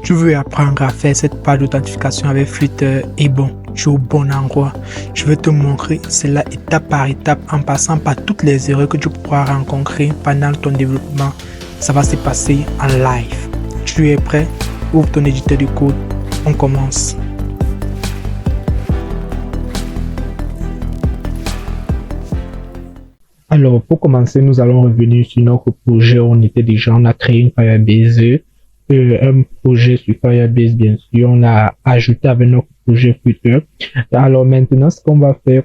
Tu veux apprendre à faire cette page d'authentification avec Flutter et bon, tu es au bon endroit. Je vais te montrer cela étape par étape en passant par toutes les erreurs que tu pourras rencontrer pendant ton développement. Ça va se passer en live. Tu es prêt? Ouvre ton éditeur de code. On commence. Alors, pour commencer, nous allons revenir sur notre projet. On a créé une Firebase. Un projet sur Firebase, bien sûr, on a ajouté avec notre projet Flutter. Alors maintenant, ce qu'on va faire,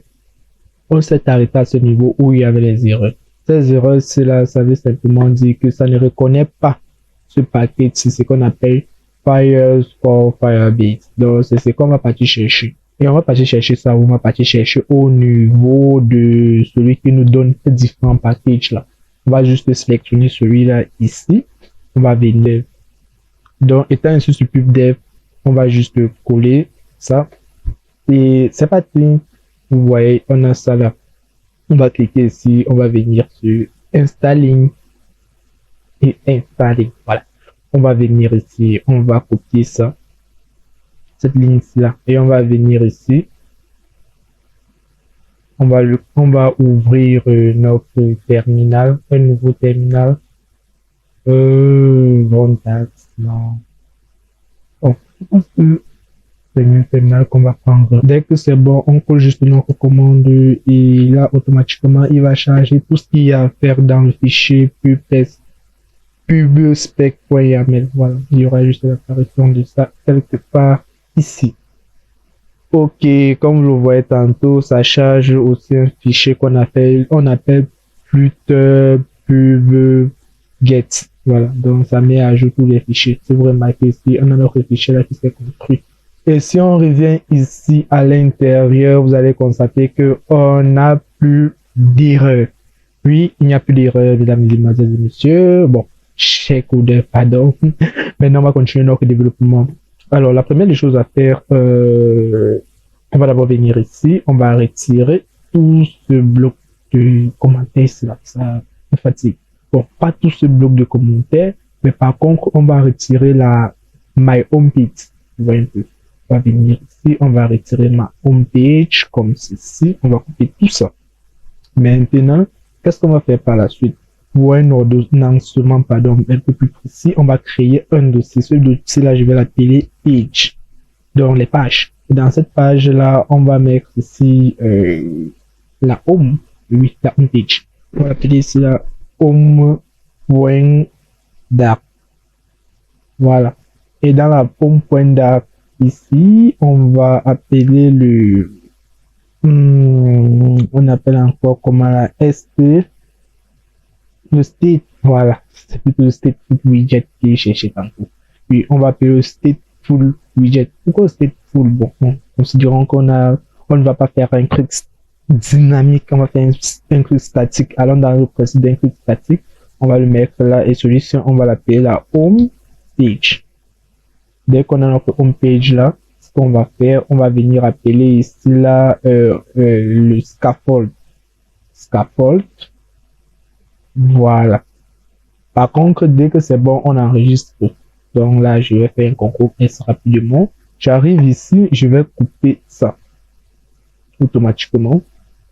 on s'est arrêté à ce niveau où il y avait les erreurs. Ces erreurs, cela, ça veut simplement dire que ça ne reconnaît pas ce paquet, c'est ce qu'on appelle Fires for Firebase. Donc, c'est ce qu'on va partir chercher. Et on va partir chercher ça, on va partir chercher au niveau de celui qui nous donne ces différents packages là. On va juste sélectionner celui-là ici. On va venir. Donc, étant ainsi sur PubDev, on va juste coller ça. Et c'est parti. Vous voyez, on a ça là. On va cliquer ici. On va venir sur Installing. Et Installing. Voilà. On va venir ici. On va copier ça. Cette ligne-ci là. Et on va venir ici. On va ouvrir notre terminal. Un nouveau terminal. Non. Bon, je pense que c'est une terminal qu'on va prendre. Dès que c'est bon, on colle juste notre commande et là, automatiquement, il va charger tout ce qu'il y a à faire dans le fichier pubspec.yaml. Voilà, il y aura juste l'apparition de ça quelque part ici. Ok, comme vous le voyez tantôt, ça charge aussi un fichier on appelle Flutter pubget. Voilà, donc ça met à jour tous les fichiers. Si vous remarquez ici, on a notre fichier là qui s'est construit. Et si on revient ici à l'intérieur, vous allez constater que on n'a plus d'erreur. Oui, il n'y a plus d'erreur, mesdames et messieurs. Bon, check ou de pardon. Maintenant, on va continuer notre développement. Alors, la première des choses à faire, on va d'abord venir ici. On va retirer tout ce bloc de commentaires là. Ça me fatigue. Bon, pas tout ce bloc de commentaires, mais par contre, on va retirer la My Home Page. Vous voyez un peu. On va venir ici, on va retirer ma Home Page comme ceci. On va couper tout ça. Maintenant, qu'est-ce qu'on va faire par la suite? Pour un ordonnancement, pardon, un peu plus précis, on va créer un dossier. Ce dossier-là, je vais l'appeler Page. Donc, les pages. Et dans cette page-là, on va mettre ici la Home. Oui, la Home Page. On va appeler ici la home.dark. Voilà. Et dans la home.dark ici, on va appeler on appelle encore comment la ST, le state. Voilà. C'est plutôt le stateful widget qui est cherché tantôt. Puis on va appeler le stateful widget. Pourquoi stateful? Bon, considérons on ne va pas faire un truc dynamique, on va faire un truc statique. Allons dans le principe d'un truc statique, on va le mettre là et celui-ci on va l'appeler la home page. Dès qu'on a notre home page là, ce qu'on va faire, on va venir appeler ici là le scaffold. Voilà. Par contre, dès que c'est bon, on enregistre. Donc là, je vais faire un concours S rapidement. J'arrive ici, je vais couper ça automatiquement.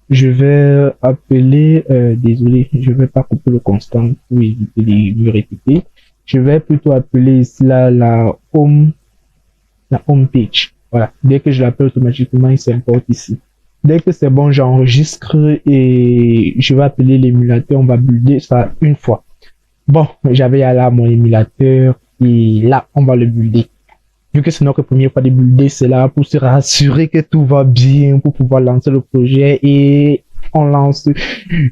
Je vais appeler, désolé, je vais pas couper le constant pour éviter de me répéter. Je vais plutôt appeler ici là la home page. Voilà. Dès que je l'appelle automatiquement, il s'importe ici. Dès que c'est bon, j'enregistre et je vais appeler l'émulateur. On va builder ça une fois. Bon, j'avais là mon émulateur et là, on va le builder. Vu que c'est notre première fois de builder, c'est là pour se rassurer que tout va bien, pour pouvoir lancer le projet et on lance.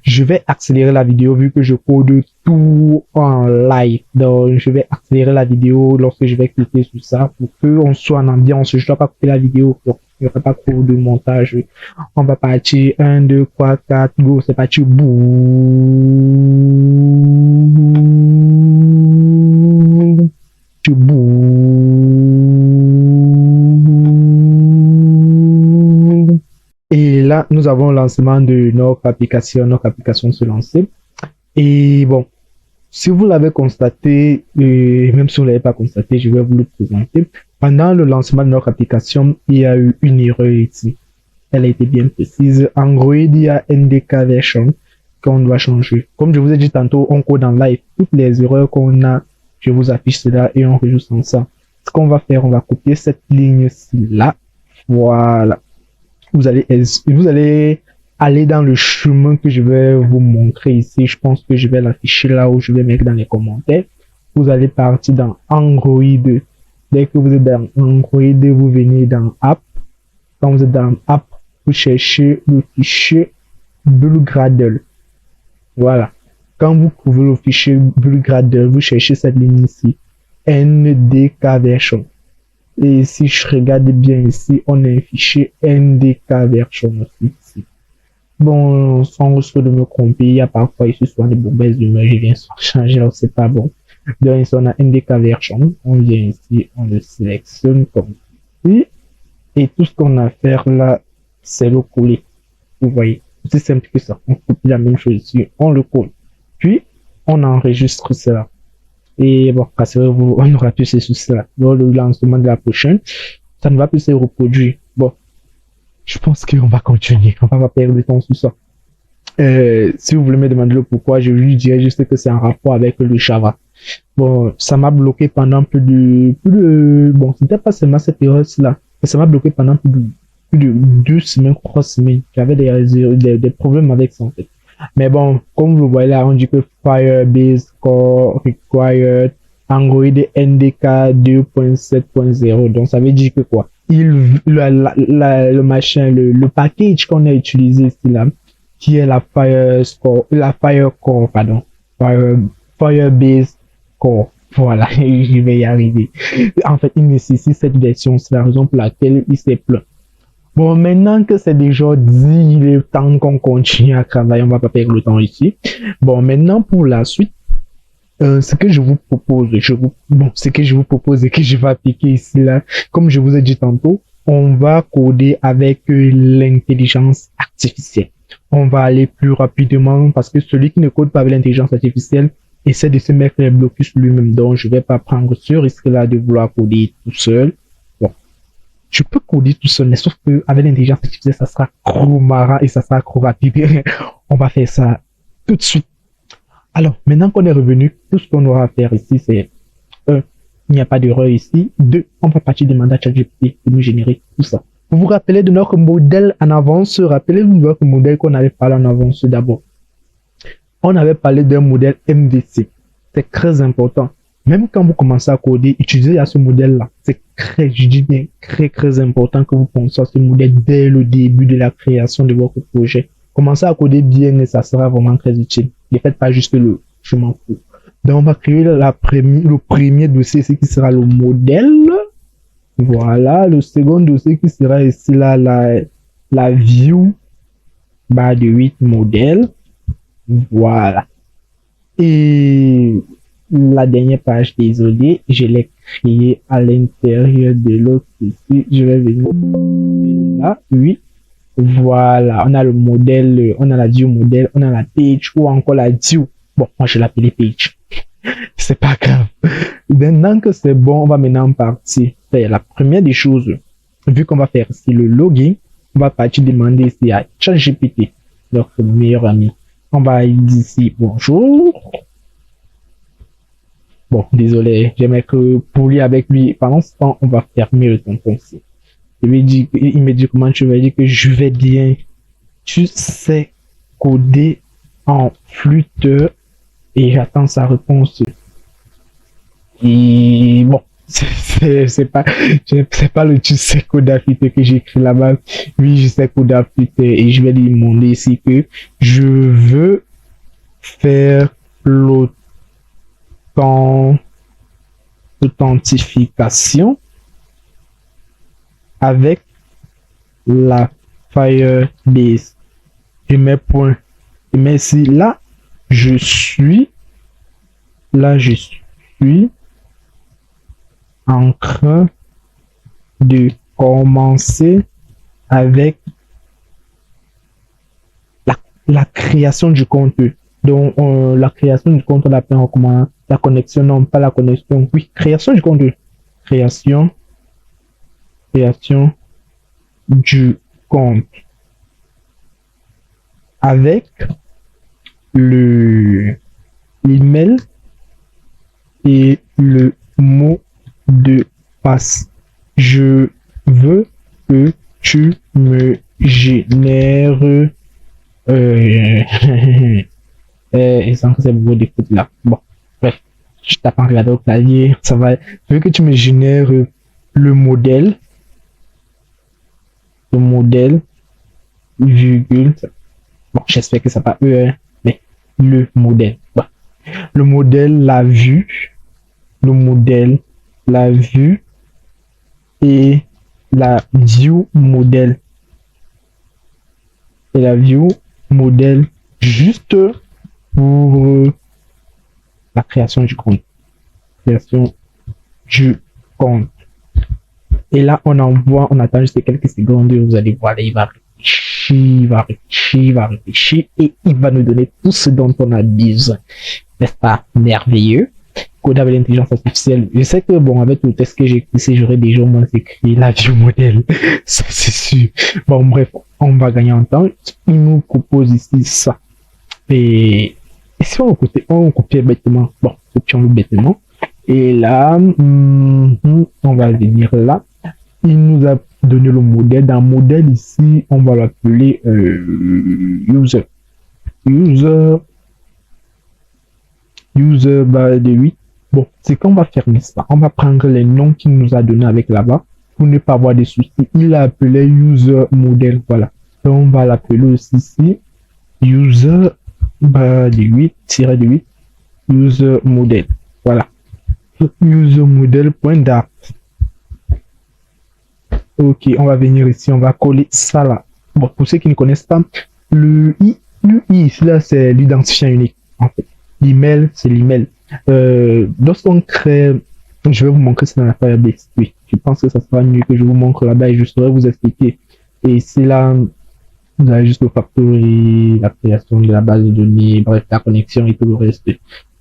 Je vais accélérer la vidéo vu que je code tout en live. Donc, je vais accélérer la vidéo lorsque je vais cliquer sur ça pour qu'on soit en ambiance. Je ne dois pas couper la vidéo. Donc, il n'y aura pas trop de montage. On va partir 1, 2, 3, 4, go. C'est parti. Boum. Et là, nous avons le lancement de notre application se lancer. Et bon, Si vous l'avez constaté, et même si vous ne l'avez pas constaté, je vais vous le présenter. Pendant le lancement de notre application, il y a eu une erreur ici. Elle a été bien précise. Android, il y a NDK version qu'on doit changer. Comme je vous ai dit tantôt, on code en live. Toutes les erreurs qu'on a, je vous affiche cela et on rejoue sans ça. Ce qu'on va faire, on va copier cette ligne-ci là. Voilà. Vous allez aller dans le chemin que je vais vous montrer ici. Je pense que je vais l'afficher là où je vais mettre dans les commentaires. Vous allez partir dans Android. Dès que vous êtes dans Android, vous venez dans App. Quand vous êtes dans App, vous cherchez le fichier BlueGradle. Voilà. Quand vous trouvez le fichier BlueGradle, vous cherchez cette ligne ici. NDK version. Et si je regarde bien ici, on a un fichier NDK version aussi ici. Bon, sans risque de me tromper, il y a parfois ici souvent des mauvaises humeurs, je viens changer là, c'est pas bon. Donc ici on a NDK version, on vient ici, on le sélectionne comme ici. Et tout ce qu'on a à faire là, c'est le coller. Vous voyez, c'est simple que ça. On copie la même chose ici, on le colle. Puis, on enregistre cela. Et bon, rassurez-vous, on aura plus ces soucis-là. Dans le lancement de la prochaine, ça ne va plus se reproduire. Bon, je pense qu'on va continuer. On va pas perdre de temps sur ça. Si vous voulez me demander le pourquoi, je lui dirais juste que c'est en rapport avec le Java. Bon, ça m'a bloqué pendant bon, c'était pas seulement cette période-là. Ça m'a bloqué pendant plus de 2 semaines, 3 semaines. J'avais des problèmes avec ça en fait. Mais bon, comme vous voyez là, on dit que Firebase Core required Android NDK 2.7.0. Donc ça veut dire que quoi? Le machin, le package qu'on a utilisé ici là, qui est la Firecore, pardon, Firebase Core. Voilà, je vais y arriver. En fait, il nécessite cette version, c'est la raison pour laquelle il s'est plaint. Bon, maintenant que c'est déjà dit, il est temps qu'on continue à travailler, on va pas perdre le temps ici. Bon, maintenant pour la suite, ce que je vous propose, ce que je vous propose et que je vais appliquer ici là, comme je vous ai dit tantôt, on va coder avec l'intelligence artificielle. On va aller plus rapidement parce que celui qui ne code pas avec l'intelligence artificielle essaie de se mettre les blocus lui-même. Donc, je vais pas prendre ce risque-là de vouloir coder tout seul. Bon, je peux coder tout seul, mais sauf que avec l'intelligence artificielle, ça sera trop marrant et ça sera trop rapide. On va faire ça tout de suite. Alors, maintenant qu'on est revenu, tout ce qu'on aura à faire ici, c'est 1. Il n'y a pas d'erreur ici. 2. On va partir demander à ChatGPT de nous générer tout ça. Vous vous rappelez de notre modèle en avance? Rappelez-vous de notre modèle qu'on avait parlé en avance d'abord. On avait parlé d'un modèle MVC. C'est très important. Même quand vous commencez à coder, utilisez à ce modèle-là. C'est je dis bien, très important que vous pensiez à ce modèle dès le début de la création de votre projet. Commencez à coder bien et ça sera vraiment très utile. Ne faites pas juste le je m'en fous. Donc, on va créer le premier dossier, ce qui sera le modèle. Voilà. Le second dossier qui sera ici, là, la view, barre de 8 modèles. Voilà. Et la dernière page, désolé, je l'ai créée à l'intérieur de l'autre ici. Je vais venir là, oui. Voilà, on a le modèle, on a la view modèle, on a la page ou encore la view. Bon, moi je l'appelle page. C'est pas grave. Maintenant que c'est bon, on va maintenant partir faire la première des choses. Vu qu'on va faire ici le login, on va partir demander ici à ChatGPT, notre meilleur ami. On va dire ici bonjour. Bon, désolé, j'aimerais que pour lire avec lui, pendant ce temps, on va fermer le tampon ici. Il me dit comment tu vas dire que je vais bien. Tu sais coder en Flutter et j'attends sa réponse. Et bon, c'est pas le tu sais coder Flutter que j'écris là-bas. Oui, je sais coder Flutter et je vais lui demander ici que je veux faire l'authentification avec la Firebase. Je mets point. Je mets ici, là, je suis en train de commencer avec la création du contenu. Donc, la création du compte, on l'appelle comment? La connexion, non, pas la connexion. Oui, création du compte. Création, création du compte avec le l'email et le mot de passe. Je veux que tu me génères et sans que c'est beaucoup d'écoute là. Bon, bref, je tape en regardant au clavier, ça va. Je veux que tu me génères le modèle, virgule. Bon, j'espère que ça va mais le modèle. Bon. Le modèle, la vue, le modèle, la vue et la view modèle. Et la view modèle juste pour la création du compte. Création du compte. Et là, on envoie, on attend juste quelques secondes et vous allez voir, là, il va réfléchir et il va nous donner tout ce dont on a besoin. N'est-ce pas merveilleux? Code avec l'intelligence artificielle. Je sais que, bon, avec le test que j'ai écrit, j'aurais déjà au moins écrit la view modèle. Ça, c'est sûr. Bon, bref, on va gagner en temps. Il nous propose ici ça. Et si on copie bêtement, bon, copions-le bêtement. Et là, on va venir là. Il nous a donné le modèle. Dans le modèle ici, on va l'appeler user. User de 8. Bon, c'est qu'on va faire, n'est-ce pas? On va prendre les noms qu'il nous a donné avec là-bas pour ne pas avoir de soucis. Il a appelé user modèle. Voilà. Donc, on va l'appeler aussi ici user de 8, user modèle. Voilà. User modèle.dart. Ok, on va venir ici, on va coller ça là. Bon, pour ceux qui ne connaissent pas, le I ici là, c'est l'identifiant unique. En fait, l'email, c'est l'email. Lorsqu'on crée, je vais vous montrer ça dans la Firebase. Oui, je pense que ça sera mieux que je vous montre là-bas et je saurai vous expliquer. Et c'est là, vous avez juste le factory, la création de la base de données, bref, la connexion et tout le reste.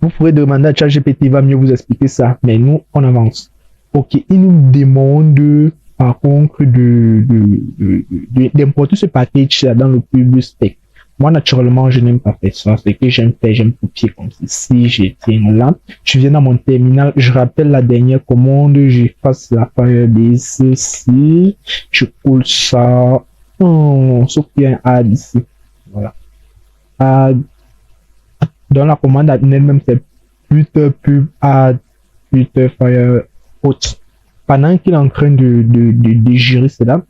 Vous pourrez demander à ChatGPT, il va mieux vous expliquer ça, mais nous, on avance. Ok, il nous demande par contre d'importer ce package dans le pub spec. Moi, naturellement, je n'aime pas faire ça. Ce que j'aime faire, j'aime copier comme ceci. Je tiens là. Je viens dans mon terminal. Je rappelle la dernière commande. J'efface la Firebase ici. Je coule ça. Sauf qu'il y a un add ici. Voilà. Add. Dans la commande elle-même, c'est Twitter pub add Twitter Fire hot. Pendant qu'il est en train de gérer cela,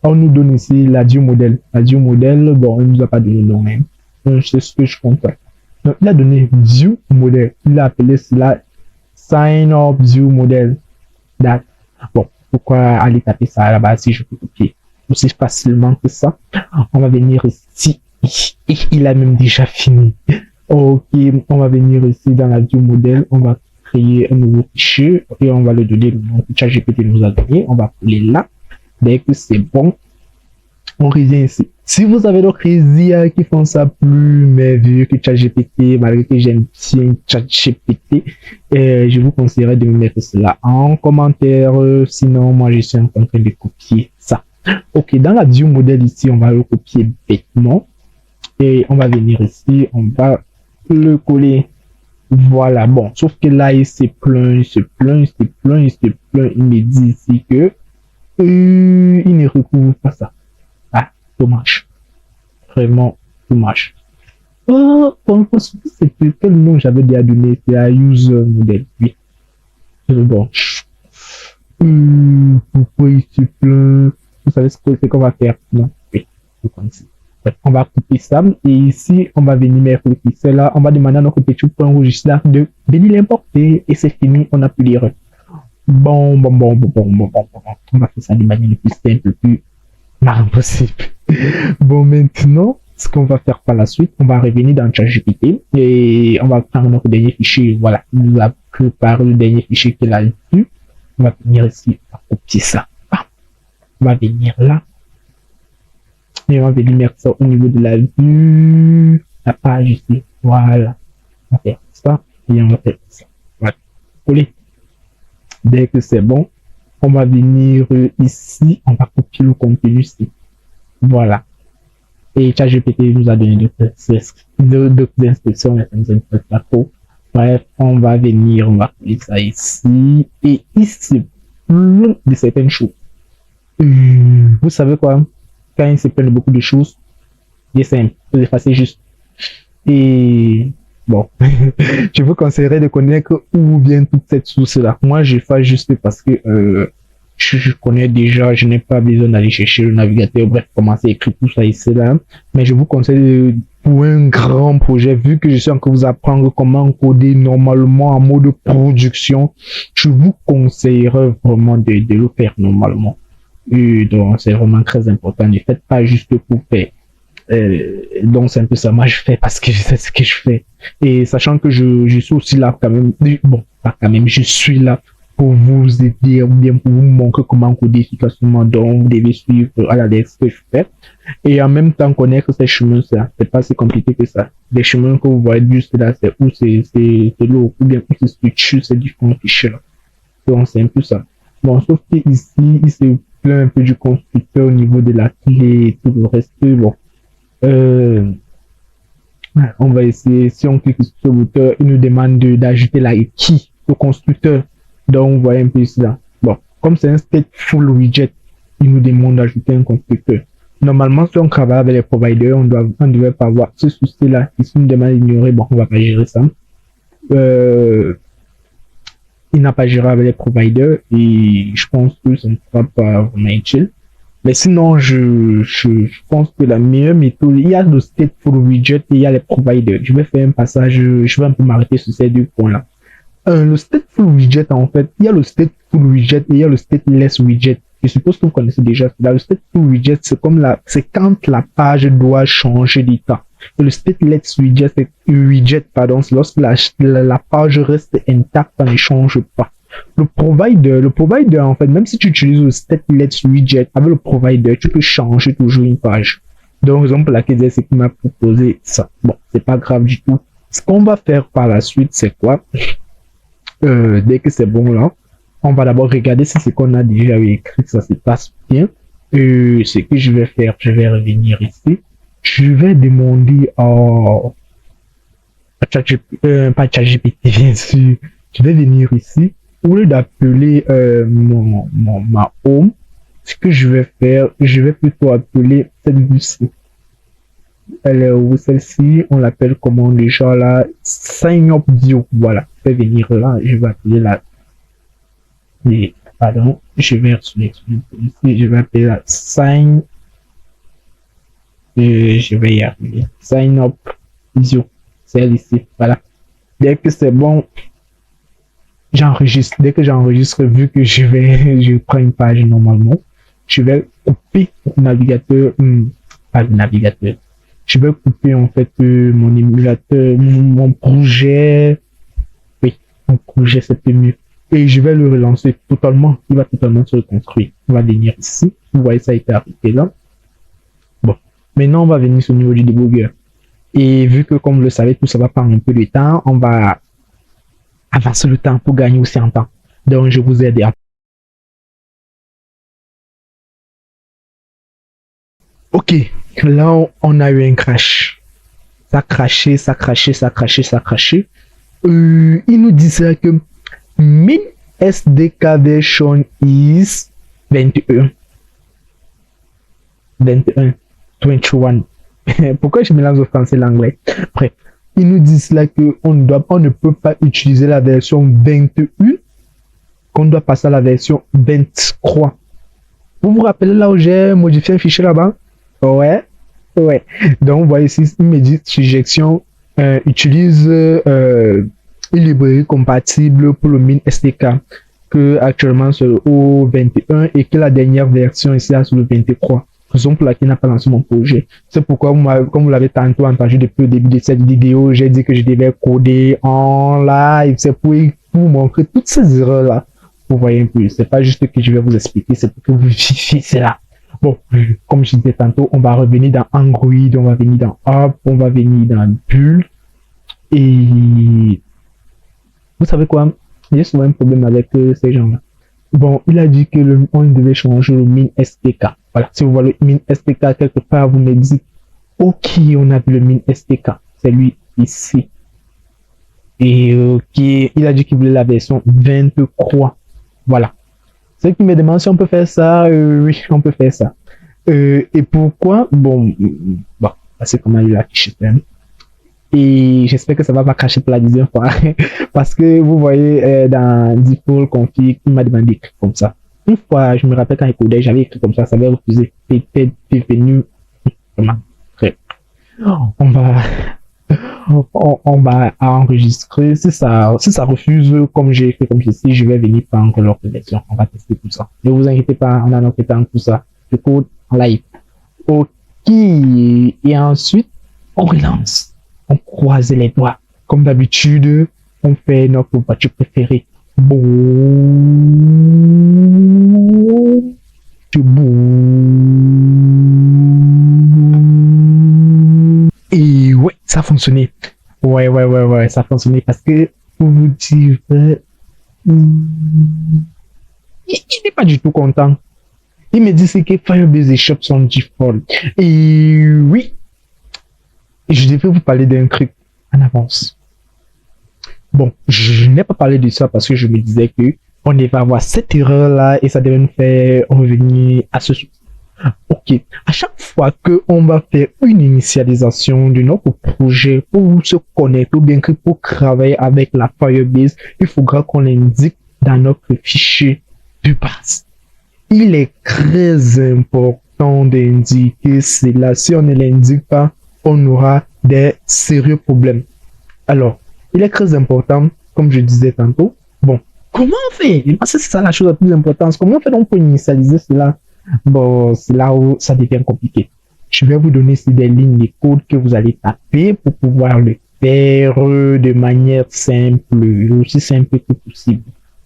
on nous donne ici la view modèle. La view modèle, bon, il nous a pas donné le nom même. C'est ce que je compte. Donc, il a donné view modèle. Il a appelé cela sign up view modèle. Bon, pourquoi aller taper ça là-bas si je peux copier aussi facilement que ça? On va venir ici. Et il a même déjà fini. Ok, on va venir ici dans la view modèle. On va créer un nouveau fichier et on va le donner le nom que ChatGPT nous a donné. On va coller là. Dès que c'est bon, on revient ici. Si vous avez d'autres IA qui font ça plus merveilleux que ChatGPT, malgré que j'aime bien ChatGPT, je vous conseillerais de me mettre cela en commentaire. Sinon, moi, je suis en train de copier ça. Ok, dans la view modèle ici, on va le copier bêtement. Et on va venir ici, on va le coller. Voilà, bon, sauf que là, il se plaint. Il me dit ici que il ne recouvre pas ça. Ah, dommage. Vraiment dommage. C'est quel nom j'avais déjà donné? C'est à user model. Oui. Bon. Pourquoi il se plaint? Vous savez ce qu'on va faire? Non? Oui. On va couper ça et ici on va venir mettre le pixel là, on va demander à notre petit point rouge là de venir l'importer et c'est fini, on n'a plus l'erreur. Bon, on va faire ça de manière le plus simple, le plus marrant possible. Bon, maintenant, ce qu'on va faire par la suite, on va revenir dans ChatGPT et on va prendre notre dernier fichier. Voilà, il nous a préparé le dernier fichier qu'il a vu. On va venir ici, on va copier ça. On va venir là. Et on va venir mettre ça au niveau de la vue, la page ici. Voilà. On va faire ça et on va faire ça. Voilà. Coller. Dès que c'est bon, on va venir ici, on va copier le contenu ici. Voilà. Et ChatGPT nous a donné d'autres instructions, mais ça ne nous intéresse pas trop. Bref, on va venir, on va coller ça ici. Et ici, plein de certaines choses. Vous savez quoi? Quand il se plaint de beaucoup de choses, il est simple, vous effacez juste. Et bon, je vous conseillerais de connaître où vient toute cette source-là. Moi, je fais juste parce que je connais déjà, je n'ai pas besoin d'aller chercher le navigateur, bref, commencer à écrire tout ça ici là. Mais je vous conseille pour un grand projet, vu que je suis en train de vous apprendre comment coder normalement en mode production, je vous conseillerais vraiment de le faire normalement. Et donc, c'est vraiment très important. Ne faites pas juste pour faire. Donc, c'est un peu ça. Moi, je fais parce que je sais ce que je fais. Et sachant que je suis aussi là quand même. Bon, pas quand même, je suis là pour vous aider ou bien pour vous montrer comment coder efficacement. Donc, vous devez suivre à la lettre ce que je fais. Et en même temps, connaître ces chemins-là. C'est pas si compliqué que ça. Les chemins que vous voyez juste là, c'est où c'est l'eau, ou bien où c'est structure, c'est différents fichiers là. Donc, c'est un peu ça. Bon, sauf que ici, il se plaint un peu du constructeur au niveau de la clé et tout le reste. Bon. On va essayer, si on clique sur ce bouton, il nous demande d'ajouter la key au constructeur. Donc, vous voyez un peu ici là. Bon, comme c'est un stateful widget, il nous demande d'ajouter un constructeur. Normalement, si on travaille avec les providers, on ne devrait pas avoir ce souci-là. Ici, il nous demande d'ignorer, bon, on va pas gérer ça. Il n'a pas géré avec les providers et je pense que ça ne sera pas vraiment utile. Mais sinon, je pense que la meilleure méthode, il y a le stateful widget et il y a les providers. Je vais faire un passage, je vais un peu m'arrêter sur ces deux points-là. Le stateful widget, en fait, il y a le stateful widget et il y a le stateless widget. Je suppose que vous connaissez déjà cela. Le stateful widget, c'est quand la page doit changer d'état. Et le stateless widget, c'est lorsque la page reste intacte, ça ne change pas. Le provider, en fait, même si tu utilises le stateless widget avec le provider, tu peux changer toujours une page. Donc, raison pour laquelle c'est qu'il m'a proposé ça. Bon, c'est pas grave du tout. Ce qu'on va faire par la suite, c'est quoi? Dès que c'est bon là, on va d'abord regarder si ce qu'on a déjà écrit, ça se passe bien. Ce que je vais faire, je vais revenir ici. Je vais demander pas ChatGPT, bien sûr. Je vais venir ici. Au lieu d'appeler ma home, ce que je vais faire, je vais plutôt appeler cette vue-ci. Celle-ci, on l'appelle comment déjà là? Sign up view. Voilà. Je vais venir là, je vais appeler la. Pardon, je vais retourner ici, je vais appeler la sign. Je vais y arriver. Sign up view. Celle ici. Voilà. Dès que c'est bon, j'enregistre. Dès que j'enregistre, vu que je prends une page normalement, je vais couper le navigateur, pas le navigateur. Je vais couper en fait mon émulateur, mon projet. Oui, mon projet c'est peu mieux. Et je vais le relancer totalement. Il va totalement se reconstruire. On va venir ici. Vous voyez, ça a été appliqué là. Bon. Maintenant, on va venir sur le niveau du débugger. Et vu que, comme vous le savez, tout ça va prendre un peu de temps, on va avancer le temps pour gagner aussi en temps. Donc, je vous aide à. Ok, là, on a eu un crash. Ça a crashé, ça a crashé, ça a crashé, ça a crashé. Il nous disait que min SDK version is 21. 21. 21. Pourquoi je mélange le français et l'anglais? Bref, ils nous disent là qu'on ne peut pas utiliser la version 21, qu'on doit passer à la version 23. Vous vous rappelez là où j'ai modifié un fichier là-bas? Ouais. Donc, vous voyez ici, il me dit suggestion utilise une librairie compatible pour le min SDK que actuellement c'est au 21 et que la dernière version ici là sur le 23. Raison pour laquelle il n'a pas lancé mon projet. C'est pourquoi, comme vous l'avez tantôt entendu depuis le début de cette vidéo, j'ai dit que je devais coder en live. C'est pour vous montrer toutes ces erreurs-là. Vous voyez un peu, c'est pas juste que je vais vous expliquer, c'est pour que vous vérifiez cela. Bon, comme je disais tantôt, on va revenir dans Android, on va venir dans App, on va venir dans Build. Et vous savez quoi? Il y a souvent un problème avec ces gens-là. Bon, il a dit que on devait changer le min STK. Voilà, si vous voyez le min STK quelque part, vous me dites, ok, on a le min STK. C'est lui ici. Et ok, il a dit qu'il voulait la version 23. Voilà. Ceux qui me demandent si on peut faire ça, oui, on peut faire ça. Et pourquoi? Bon, c'est comment il a affiché ça. Et j'espère que ça va pas cracher pour la deuxième fois. Parce que vous voyez, dans default config, il m'a demandé d'écrire comme ça. Une fois, je me rappelle quand il codait, j'avais écrit comme ça avait refusé. Peut-être venu. Vraiment. On va, on va enregistrer. Si ça refuse, comme j'ai écrit comme ceci, je vais venir prendre leur connexion. On va tester tout ça. Ne vous inquiétez pas, on a notre temps, tout ça. Je code en live. Ok. Et ensuite, on relance. On croise les doigts. Comme d'habitude, on fait notre voiture préférée. Boum. Boum. Et ouais, ça a fonctionné. Ouais, ça a fonctionné parce que, pour vous dire, il n'est pas du tout content. Il me dit que Firebase et Shop sont default. Et oui, je devais vous parler d'un truc en avance. Bon, je n'ai pas parlé de ça parce que je me disais que on devait avoir cette erreur-là et ça devait nous faire revenir à ce souci. Ok, à chaque fois qu'on va faire une initialisation de notre projet pour se connecter ou bien que pour travailler avec la Firebase, il faudra qu'on l'indique dans notre fichier de base. Il est très important d'indiquer cela. Si on ne l'indique pas, on aura des sérieux problèmes. Alors, il est très important, comme je disais tantôt. Bon, comment on fait? Parce que c'est ça la chose la plus importante. Comment on fait donc pour initialiser cela? Bon, c'est là où ça devient compliqué. Je vais vous donner ici des lignes de code que vous allez taper pour pouvoir le faire de manière simple, aussi simple que possible.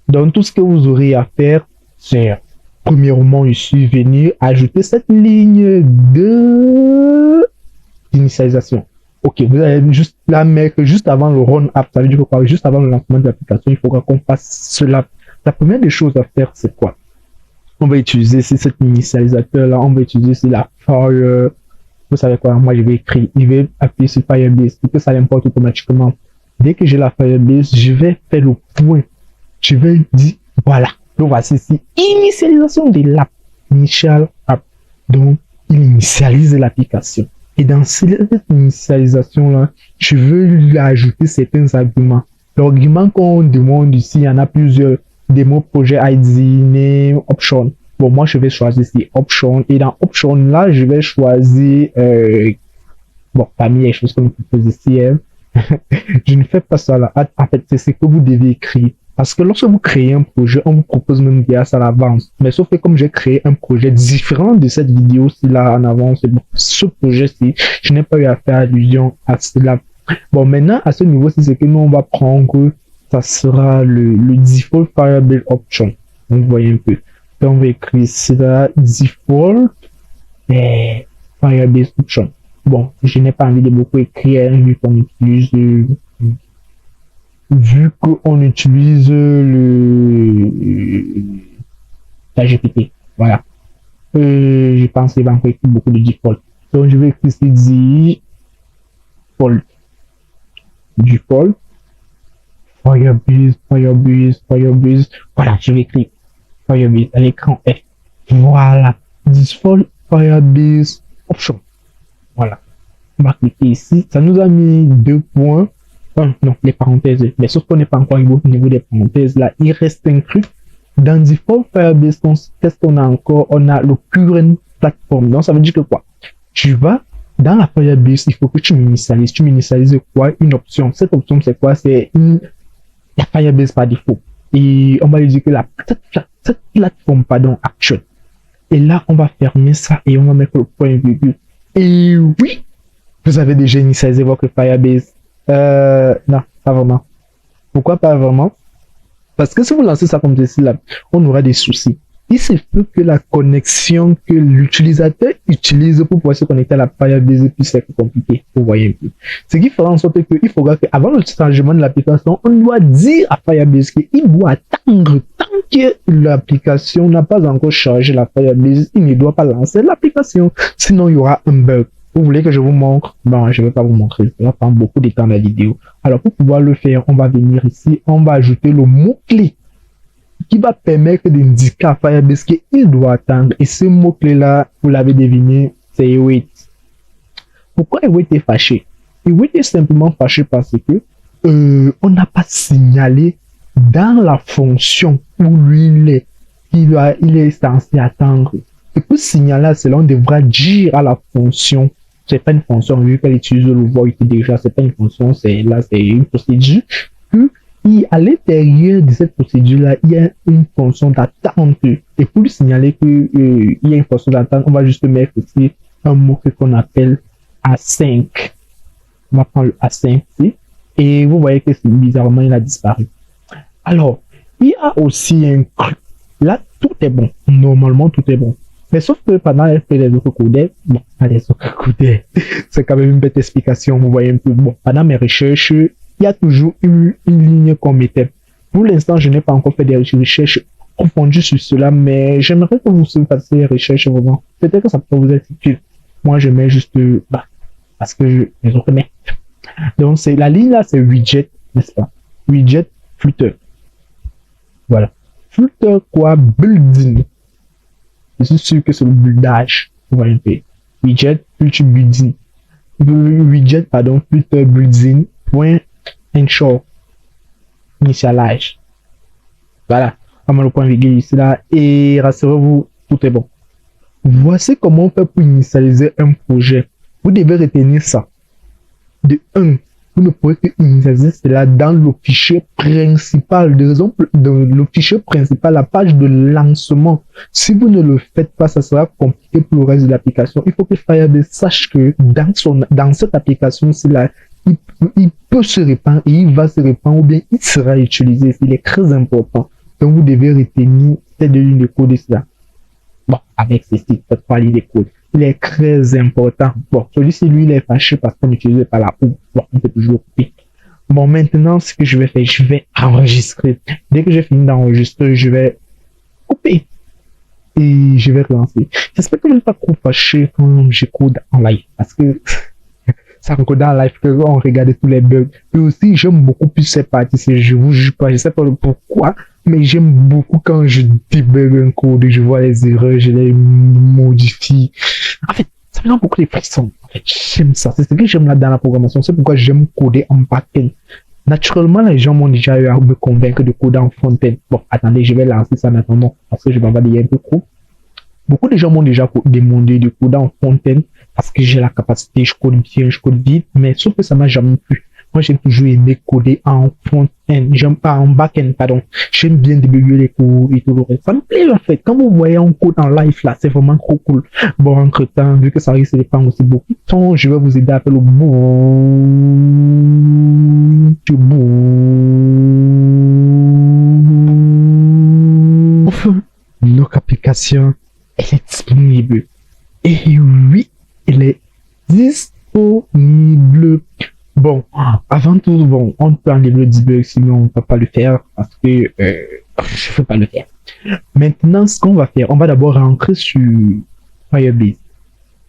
Donc, tout ce que vous aurez à faire, c'est premièrement ici venir ajouter cette ligne de d'initialisation. Ok, vous allez juste la mettre juste avant le run app, ça veut dire quoi? Juste avant le lancement de l'application, il faudra qu'on fasse cela. La première des choses à faire, c'est quoi? On va utiliser cet initialisateur là, on va utiliser la Fire. Vous savez quoi? Moi, je vais écrire, je vais appuyer sur Firebase, et que ça l'importe automatiquement. Dès que j'ai la Firebase, je vais faire le point. Je vais dire, voilà. Donc, voici ici, initialisation de l'app. Initial app. Donc, il initialise l'application. Et dans cette initialisation-là, je veux lui ajouter certains arguments. L'argument qu'on demande ici, il y en a plusieurs. Démo, projet ID, name, option. Bon, moi, je vais choisir ici option. Et dans option, là, je vais choisir, bon, parmi les choses que nous proposons ici, je ne fais pas ça là. En fait, c'est ce que vous devez écrire. Parce que lorsque vous créez un projet, on vous propose même déjà ça à l'avance. Mais sauf que comme j'ai créé un projet différent de cette vidéo-ci là en avance, ce projet-ci, je n'ai pas eu à faire allusion à cela. Bon, maintenant, à ce niveau-ci, c'est que nous, on va prendre, ça sera le default Firebase option. Donc, vous voyez un peu. Donc, on va écrire cela, default Firebase option. Bon, je n'ai pas envie de beaucoup écrire, vu qu'on utilise la GPT. Voilà. Je pense qu'il va encore écrire beaucoup de default. Donc, je vais écrire ici default. Firebase. Voilà, je vais écrire Firebase à l'écran F. Voilà. Default Firebase option. Voilà. On va cliquer ici. Ça nous a mis 2 points. Non, les parenthèses. Mais sauf qu'on n'est pas encore au niveau des parenthèses. Là, il reste un truc. Dans Default Firebase, qu'est-ce qu'on a encore? On a le current platform. Donc, ça veut dire que quoi? Tu vas dans la Firebase, il faut que tu m'initialises. Tu m'initialises quoi? Une option. Cette option, c'est quoi? C'est la Firebase par défaut. Et on va lui dire que cette plateforme, actuelle. Et là, on va fermer ça et on va mettre le point virgule. Et oui, vous avez déjà initialisé votre Firebase. Non, pas vraiment. Pourquoi pas vraiment? Parce que si vous lancez ça comme ceci là, on aura des soucis. il se peut que la connexion que l'utilisateur utilise pour pouvoir se connecter à la Firebase puisse être compliquée. Vous voyez un peu. Ce qui fera en sorte qu'il faudra qu'avant le changement de l'application, on doit dire à Firebase qu'il doit attendre tant que l'application n'a pas encore chargé la Firebase, il ne doit pas lancer l'application. Sinon, il y aura un bug. Vous voulez que je vous montre? Bon, je ne vais pas vous montrer. Ça va prendre beaucoup de temps dans la vidéo. Alors, pour pouvoir le faire, on va venir ici, on va ajouter le mot-clé qui va permettre d'indiquer à Firebase qu'il doit attendre. Et ce mot-clé-là, vous l'avez deviné, c'est await. Pourquoi await est fâché? Await est simplement fâché parce que on n'a pas signalé dans la fonction où lui il est censé attendre. Et pour signaler à cela, on devra dire à la fonction, c'est pas une fonction, vu qu'elle utilise le void déjà, c'est pas une fonction, c'est une procédure que à l'intérieur de cette procédure-là, il y a une fonction d'attente. Et pour lui signaler qu'il y a une fonction d'attente, on va juste mettre ici un mot qu'on appelle A5. On va prendre le A5 ici. Et vous voyez que bizarrement, il a disparu. Alors, il y a aussi un truc. Là, tout est bon. Normalement, tout est bon. Mais sauf que pendant elle fait les autres codecs, bon, les autres codecs, c'est quand même une bête explication. Vous voyez un peu. Bon, pendant mes recherches, il y a toujours eu une ligne qu'on mettait. Pour l'instant, je n'ai pas encore fait des recherches approfondies sur cela, mais j'aimerais que vous fassiez des recherches vraiment. Peut-être que ça peut vous être utile. Moi, je mets juste, parce que les autres mettent. Donc, c'est la ligne là, c'est widget, n'est-ce pas? Widget, Flutter. Voilà. Flutter quoi? Building. Je suis sûr que c'est le buildage. Vous voyez un peu. Widget, Flutter building. Widget, pardon, Flutter building. Point ensure. Initialize. Voilà. On met le point virgule ici là. Et rassurez-vous, tout est bon. Voici comment on fait pour initialiser un projet. Vous devez retenir ça. De 1, vous ne pouvez que initialiser cela dans le fichier principal. De raison, le fichier principal, la page de lancement. Si vous ne le faites pas, ça sera compliqué pour le reste de l'application. Il faut que Firebase sache que dans cette application-ci là, il peut se répandre et il va se répandre ou bien il sera utilisé. Il est très important. Donc vous devez retenir ces deux lignes de code là. Bon, avec ceci, cette trois lignes de code. Il est très important. Bon, celui-ci, lui, il est fâché parce qu'on n'utilise pas la ou. Bon, on peut toujours couper. Bon, maintenant, ce que je vais faire, je vais enregistrer. Dès que j'ai fini d'enregistrer, je vais couper. Et je vais relancer. J'espère que je ne vais pas trop fâché quand je code en live. Parce que ça recode en live qu'on regarde tous les bugs. Et aussi, j'aime beaucoup plus cette partie. Je vous juge pas, je sais pas pourquoi. Mais j'aime beaucoup quand je débug un code, je vois les erreurs, je les modifie. En fait, ça me donne beaucoup de frissons. En fait, j'aime ça. C'est ce que j'aime là dans la programmation. C'est pourquoi j'aime coder en back-end. Naturellement, les gens m'ont déjà eu à me convaincre de coder en front-end. Bon, attendez, je vais lancer ça maintenant parce que je vais dire un peu trop. Beaucoup de gens m'ont déjà demandé de coder en front-end parce que j'ai la capacité, je code bien, je code vite, mais sauf que ça m'a jamais plu. Moi, j'ai toujours aimé coder en front-end, j'aime pas en back-end, pardon. J'aime bien débugger les codes et tout le reste. Ça me plaît, en fait. Quand vous voyez un code en live, là, c'est vraiment trop cool. Bon, entre temps, vu que ça risque de prendre aussi beaucoup de temps, je vais vous aider à faire le bout. Notre application, elle est disponible. Et oui, elle est disponible. Bon, avant tout, bon, on peut enlever le debug, sinon on ne peut pas le faire parce que je ne peux pas le faire. Maintenant, ce qu'on va faire, on va d'abord rentrer sur Firebase.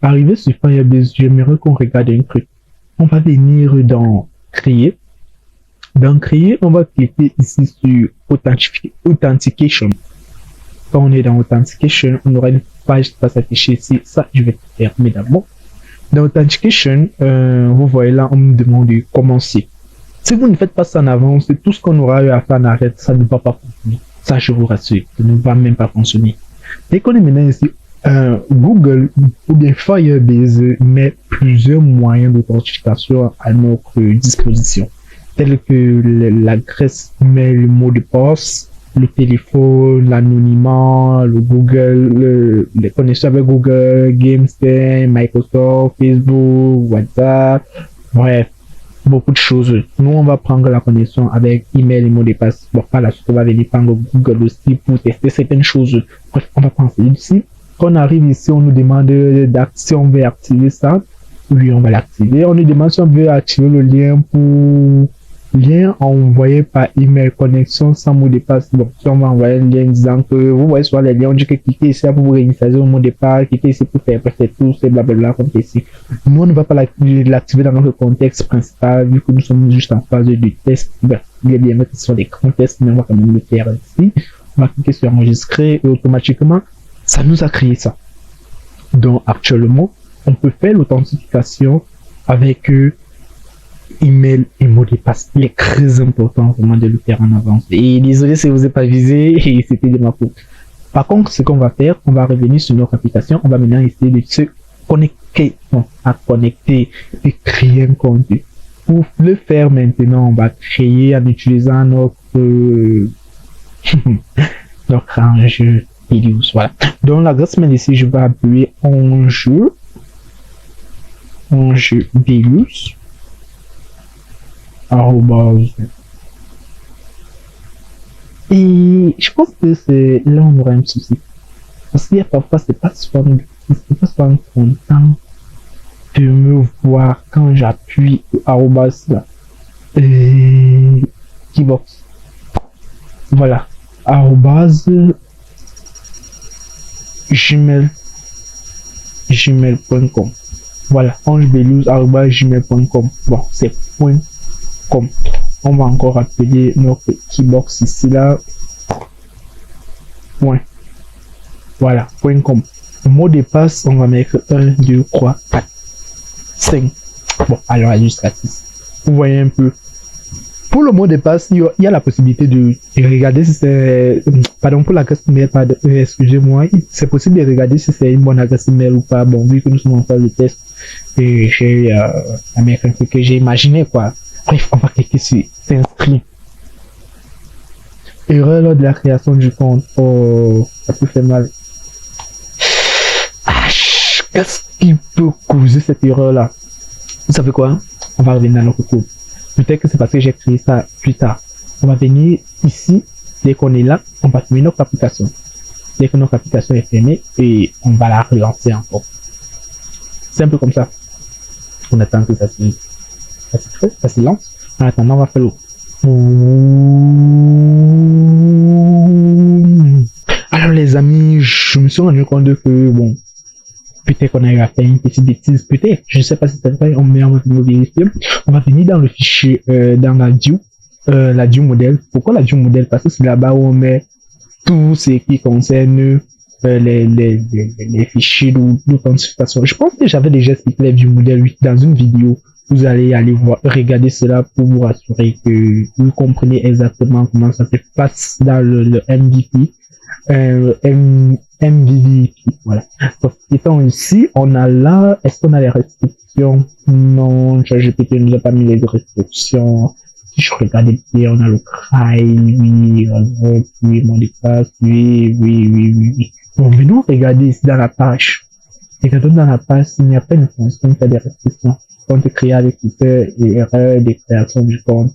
Arrivé sur Firebase, j'aimerais qu'on regarde un truc. On va venir dans Créer. Dans Créer, on va cliquer ici sur Authentication. Quand on est dans Authentication, on aura une page qui va s'afficher ici. Ça, je vais fermer d'abord. Dans Authentication, vous voyez là, on me demande de commencer. Si vous ne faites pas ça en avance, tout ce qu'on aura eu à faire en arrêt, ça ne va pas fonctionner. Ça, je vous rassure, ça ne va même pas fonctionner. Dès qu'on est maintenant ici, Google ou bien Firebase met plusieurs moyens d'authentification à notre disposition, tels que l'adresse mail, le mot de passe, le téléphone, l'anonymat, le Google, les connexions avec Google, GameStay, Microsoft, Facebook, WhatsApp, bref. beaucoup de choses. Nous, on va prendre la connexion avec email et mot de passe. Bon, par la suite, on va venir prendre Google aussi pour tester certaines choses. Bref, on va penser ici. Quand on arrive ici, on nous demande si on veut activer ça. Oui, on va l'activer. On nous demande si on veut activer le lien pour lien envoyé par email, connexion sans mot de passe. Bon, si on va envoyer un lien disant que vous voyez sur les liens, on dit que cliquez ici pour vous réinitialiser au mot de passe, cliquez ici pour faire tout, c'est blablabla comme ici. Nous, on ne va pas l'activer dans notre contexte principal, vu que nous sommes juste en phase de test. Ben, il est bien que ce sont des grands tests, mais on va quand même le faire ici. On va cliquer sur enregistrer et automatiquement, ça nous a créé ça. Donc, actuellement, on peut faire l'authentification avec email et mot de passe. Il est très important vraiment de le faire en avance. Et désolé si vous n'avez pas visé et c'était de ma faute. Par contre, ce qu'on va faire, on va revenir sur notre application. On va maintenant essayer de se connecter, à connecter et créer un compte. Pour le faire maintenant, on va créer en utilisant notre notre enjeu Helios. Voilà. Donc l'adresse mail ici, je vais appuyer enjeu Helios. Et je pense que c'est là où on aura un souci. Parce qu'il y a parfois, c'est pas souvent content de me voir quand j'appuie arrobas là. Keybox. Voilà. Arrobas gmail.com. Voilà. angebelous@gmail.com. Bon, c'est .com. On va encore appeler notre keybox ici là. Point. Voilà. .com. Le mot de passe, on va mettre 1, 2, 3, 4, 5. Bon, alors jusqu'à 6. Vous voyez un peu. Pour le mot de passe, il y a la possibilité de regarder si c'est, pardon, pour l'adresse mail, excusez-moi, c'est possible de regarder si c'est une bonne adresse mail ou pas. Bon, vu que nous sommes en phase de test, et j'ai un truc que j'ai imaginé, quoi. Bref, on va cliquer sur s'inscrire. Erreur lors de la création du compte. Oh, ça peut faire mal. Qu'est-ce qui peut causer cette erreur-là? Vous savez quoi? On va revenir à notre code. Peut-être que c'est parce que j'ai créé ça plus tard. On va venir ici. Dès qu'on est là, on va fermer notre application. Dès que notre application est fermée, et on va la relancer encore. Simple comme ça. On attend que ça se lance. En attendant, on va faire le... Alors les amis, je me suis rendu compte que bon, peut-être qu'on a fait une petite bêtise, peut-être, je ne sais pas si c'est vrai, on va venir vérifier. On va venir dans le fichier, dans la Dieu modèle. Pourquoi la Dieu modèle? Parce que c'est là-bas où on met tout ce qui concerne les fichiers d'authentification. Je pense que j'avais déjà expliqué les Dieu modèle dans une vidéo. Vous allez voir, regarder cela pour vous rassurer que vous comprenez exactement comment ça se passe dans le MVP. MVP, voilà. Donc, étant ici, on a là, est-ce qu'on a les restrictions? Non, ChatGPT nous a pas mis les restrictions. Si je regarde bien, on a le CRAI, oui, mot de passe, oui. Bon, venons regarder ici dans la page. Regardons dans la page, il n'y a pas une fonction qui a des restrictions. Compte créé avec Twitter et erreur de création du compte.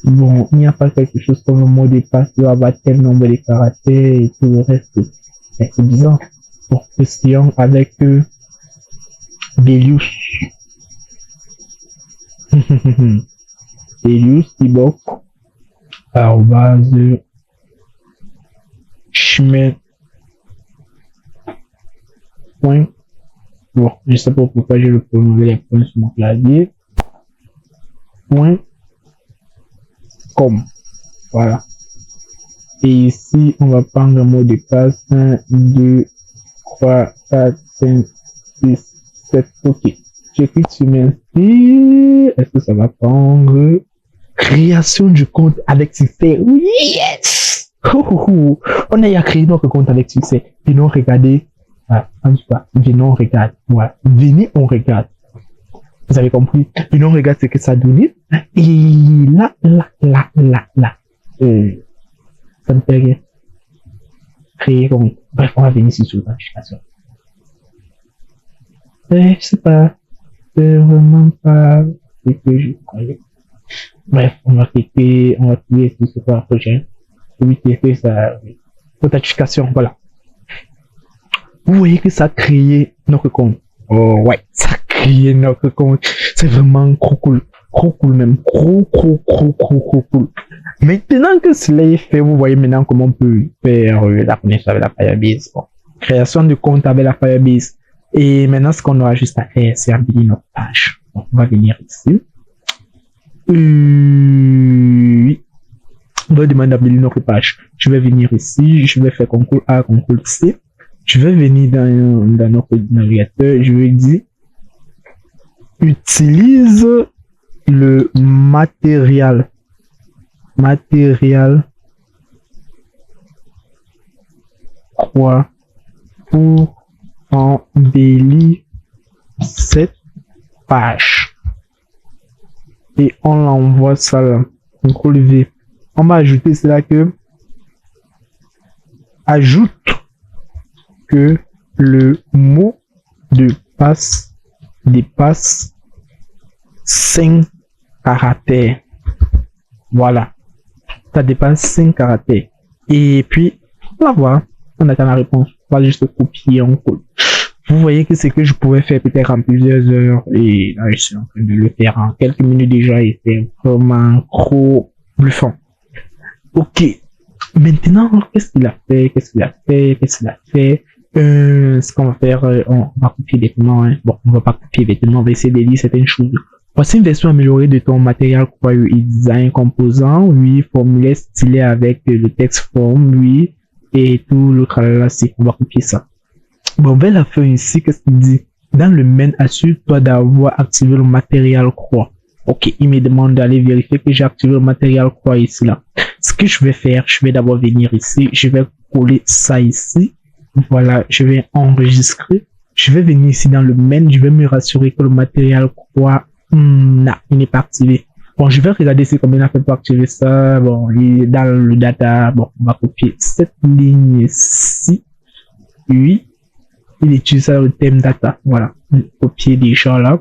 Bon, il n'y a pas quelque chose comme le mot de passe doit avoir tel nombre de caractères et tout le reste. C'est bizarre. Bon, question avec Belius. Belius, Tibox, arrobase, chemin. Point. Bon, je sais pas pourquoi je le prononce les points sur mon clavier. Point. Com. Voilà. Et ici, on va prendre le mot de passe 1, 2, 3, 4, 5, 6, 7. Ok. Je clique sur m'inscrire. Est-ce que ça va prendre? Création du compte avec succès. Oui, yes! On a créé notre compte avec succès. Venons regarder. Voilà. En tout cas, venons on regarde. Voilà. Venez, on regarde. Vous avez compris? Venons on regarde ce que ça donne. Et là. Ça ne fait rien. Créer compte. Bref, on va venir ici sur l'application. Je sais pas. C'est vraiment pas ce que je croyais. Bref, on va cliquer sur ce projet. Oui, c'est ça. Authentification, voilà. Vous voyez que ça a créé notre compte. Oh ouais, ça a créé notre compte. C'est vraiment trop cool. Trop cool même. Trop cool. Maintenant que cela est fait, vous voyez maintenant comment on peut faire la connexion avec la Firebase. Bon. Création de compte avec la Firebase. Et maintenant, ce qu'on aura juste à faire, c'est habiliter notre page. Donc, on va venir ici. Oui. On va demander d'habiliter notre page. Je vais venir ici. Je vais faire contrôle A, contrôle C. Je vais venir dans notre navigateur. Je vais dire utilise le matériel croix pour embellir cette page et on l'envoie ça là. CTRL V. On va ajouter cela que ajoute que le mot de passe dépasse 5 caractères. Voilà. Ça dépasse 5 caractères. Et puis, on va voir. On attend la réponse. On va juste copier, on colle. Vous voyez que c'est que je pouvais faire peut-être en plusieurs heures. Et là, je suis en train de le faire en quelques minutes déjà. Et c'est vraiment trop bluffant. Ok. Maintenant, qu'est-ce qu'il a fait? Ce qu'on va faire, on va copier vêtements. Hein. Bon, on va pas copier vêtements. On va essayer de lire certaines choses. Voici une version améliorée de ton matériel croix et design composant, oui, formulaire stylé avec le texte form, oui, et tout le tralala, on va copier ça. Bon, vers la fin ici, qu'est-ce qu'il dit? Dans le main, assure-toi d'avoir activé le matériel croix. Ok, il me demande d'aller vérifier que j'ai activé le matériel croix ici, là. Ce que je vais faire, je vais d'abord venir ici, je vais coller ça ici. Voilà, je vais enregistrer. Je vais venir ici dans le main, je vais me rassurer que le matériel croix non, il n'est pas activé. Bon, je vais regarder si combien il a fait pour activer ça. Bon, il est dans le data. Bon, on va copier cette ligne-ci. Oui, il utilise ça le thème data. Voilà, copier déjà là.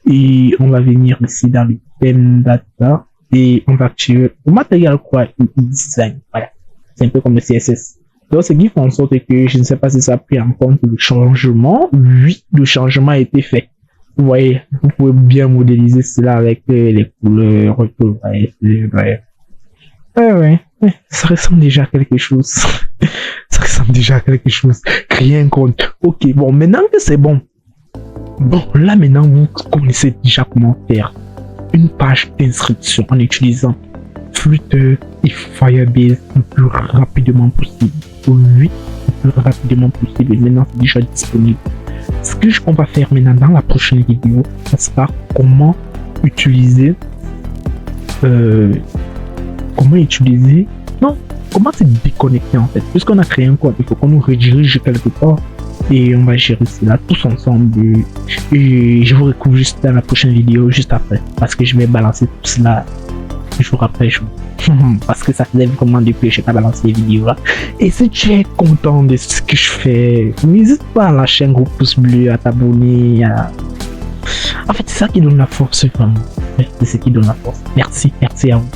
Et on va venir ici dans le thème data. Et on va activer le matériel quoi, design. Voilà, c'est un peu comme le CSS. Donc, ce qui fait en sorte que je ne sais pas si ça a pris en compte le changement. Oui, le changement a été fait. Vous voyez, vous pouvez bien modéliser cela avec les couleurs. Ouais, ça ressemble déjà à quelque chose. Ça ressemble déjà à quelque chose. Créer un compte. Ok, bon, maintenant que c'est bon. Bon, là maintenant, vous connaissez déjà comment faire une page d'inscription en utilisant Flutter et Firebase le plus rapidement possible. Oui, le plus rapidement possible. Maintenant, c'est déjà disponible. Ce que on va faire maintenant dans la prochaine vidéo, ça sera comment utiliser comment se déconnecter en fait. Puisqu'on a créé un compte, il faut qu'on nous redirige quelque part et on va gérer cela tous ensemble. Et je vous retrouve juste dans la prochaine vidéo, juste après, parce que je vais balancer tout cela jour après jour. Parce que ça faisait vraiment depuis que je n'ai pas balancé les vidéos là. Et si tu es content de ce que je fais, n'hésite pas à lâcher un gros pouce bleu, à t'abonner. En fait, c'est ça qui donne la force, vraiment. C'est ce qui donne la force. Merci à vous.